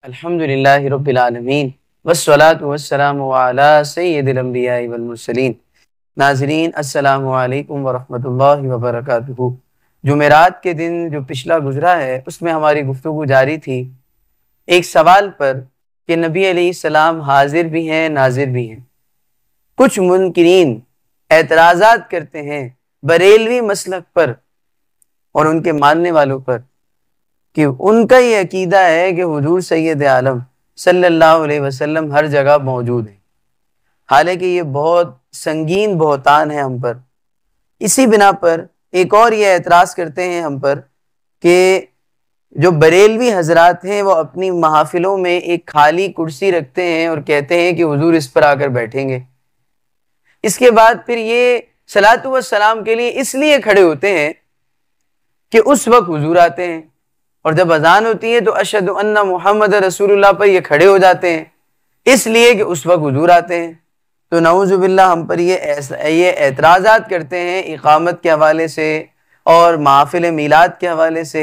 الحمدللہ رب العالمین والصلاة والسلام علی سید الانبیاء والمرسلین۔ ناظرین السلام علیکم ورحمۃ اللہ وبرکاتہ۔ جمعرات کے دن جو پچھلا گزرا ہے اس میں ہماری گفتگو جاری تھی ایک سوال پر کہ نبی علیہ السلام حاضر بھی ہیں ناظر بھی ہیں۔ کچھ منکرین اعتراضات کرتے ہیں بریلوی مسلک پر اور ان کے ماننے والوں پر کہ ان کا یہ عقیدہ ہے کہ حضور سید عالم صلی اللہ علیہ وسلم ہر جگہ موجود ہیں، حالانکہ یہ بہت سنگین بہتان ہے ہم پر۔ اسی بنا پر ایک اور یہ اعتراض کرتے ہیں ہم پر کہ جو بریلوی حضرات ہیں وہ اپنی محافلوں میں ایک خالی کرسی رکھتے ہیں اور کہتے ہیں کہ حضور اس پر آ کر بیٹھیں گے۔ اس کے بعد پھر یہ صلاۃ والسلام کے لیے اس لیے کھڑے ہوتے ہیں کہ اس وقت حضور آتے ہیں، اور جب اذان ہوتی ہے تو اشہد ان محمد رسول اللہ پر یہ کھڑے ہو جاتے ہیں اس لیے کہ اس وقت حضور آتے ہیں۔ تو نعوذ باللہ ہم پر یہ اعتراضات کرتے ہیں اقامت کے حوالے سے اور محافل میلاد کے حوالے سے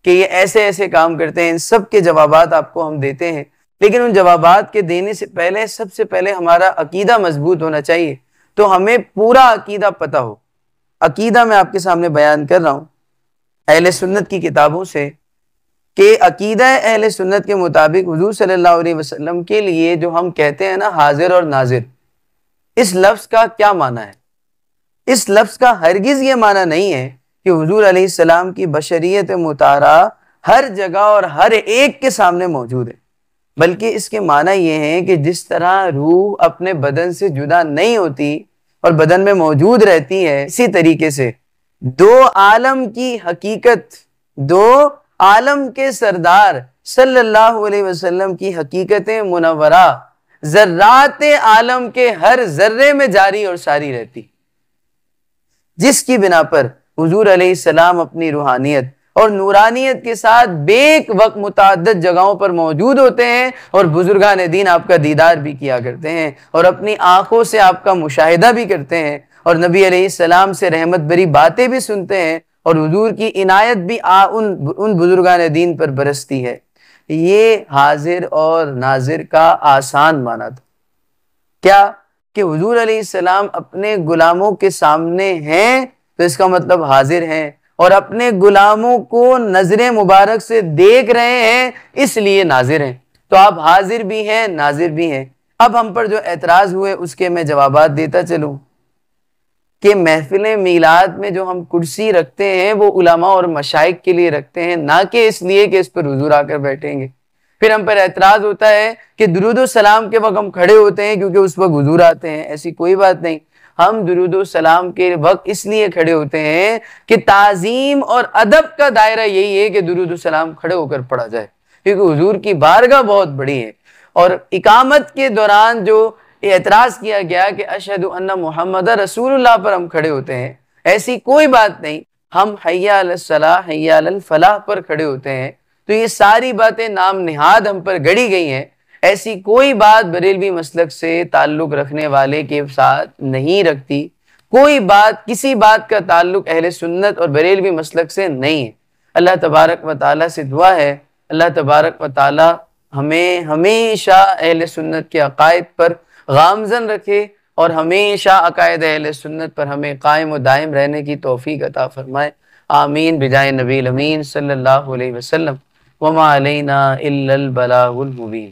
کہ یہ ایسے ایسے کام کرتے ہیں۔ ان سب کے جوابات آپ کو ہم دیتے ہیں، لیکن ان جوابات کے دینے سے پہلے سب سے پہلے ہمارا عقیدہ مضبوط ہونا چاہیے، تو ہمیں پورا عقیدہ پتہ ہو۔ عقیدہ میں آپ کے سامنے بیان کر رہا ہوں اہل سنت کی کتابوں سے کہ عقیدہ اہل سنت کے مطابق حضور صلی اللہ علیہ وسلم کے لیے جو ہم کہتے ہیں نا حاضر اور ناظر، اس لفظ کا کیا معنی ہے؟ اس لفظ کا ہرگز یہ معنی نہیں ہے کہ حضور علیہ السلام کی بشریت مطہرہ ہر جگہ اور ہر ایک کے سامنے موجود ہے، بلکہ اس کے معنی یہ ہے کہ جس طرح روح اپنے بدن سے جدا نہیں ہوتی اور بدن میں موجود رہتی ہے، اسی طریقے سے دو عالم کی حقیقت، دو عالم کے سردار صلی اللہ علیہ وسلم کی حقیقت منورہ ذرات عالم کے ہر ذرے میں جاری اور ساری رہتی، جس کی بنا پر حضور علیہ السلام اپنی روحانیت اور نورانیت کے ساتھ بیک وقت متعدد جگہوں پر موجود ہوتے ہیں، اور بزرگان دین آپ کا دیدار بھی کیا کرتے ہیں اور اپنی آنکھوں سے آپ کا مشاہدہ بھی کرتے ہیں، اور نبی علیہ السلام سے رحمت بری باتیں بھی سنتے ہیں، اور حضور کی عنایت بھی ان بزرگان دین پر برستی ہے۔ یہ حاضر اور ناظر کا آسان معنی تھا، کیا کہ حضور علیہ السلام اپنے غلاموں کے سامنے ہیں تو اس کا مطلب حاضر ہیں، اور اپنے غلاموں کو نظر مبارک سے دیکھ رہے ہیں اس لیے ناظر ہیں۔ تو آپ حاضر بھی ہیں ناظر بھی ہیں۔ اب ہم پر جو اعتراض ہوئے اس کے میں جوابات دیتا چلوں کہ محفل میلاد میں جو ہم کرسی رکھتے ہیں وہ علماء اور مشائخ کے لیے رکھتے ہیں، نہ کہ اس لیے کہ اس پر حضور آ کر بیٹھیں گے۔ پھر ہم پر اعتراض ہوتا ہے کہ درود و سلام کے وقت ہم کھڑے ہوتے ہیں کیونکہ اس وقت حضور آتے ہیں۔ ایسی کوئی بات نہیں، ہم درود و سلام کے وقت اس لیے کھڑے ہوتے ہیں کہ تعظیم اور ادب کا دائرہ یہی ہے کہ درود و سلام کھڑے ہو کر پڑھا جائے، کیونکہ حضور کی بارگاہ بہت بڑی ہے۔ اور اقامت کے دوران جو اعتراض کیا گیا کہ اشہد ان محمد رسول اللہ پر ہم کھڑے ہوتے ہیں، ایسی کوئی بات نہیں، ہم حی علی الصلاح حی علی الفلاح پر کھڑے ہوتے ہیں۔ تو یہ ساری باتیں نام نہاد ہم پر گڑی گئی ہیں، ایسی کوئی بات بریلوی مسلک سے تعلق رکھنے والے کے ساتھ نہیں رکھتی، کوئی بات کسی بات کا تعلق اہل سنت اور بریلوی مسلک سے نہیں ہے۔ اللہ تبارک و تعالیٰ سے دعا ہے اللہ تبارک و تعالیٰ ہمیں ہمیشہ اہل سنت کے عقائد پر گامزن رکھے اور ہمیشہ عقائد اہل سنت پر ہمیں قائم و دائم رہنے کی توفیق عطا فرمائے، آمین بجائے نبی الامین صلی اللہ علیہ وسلم۔ وما علینا الا البلاغ المبین۔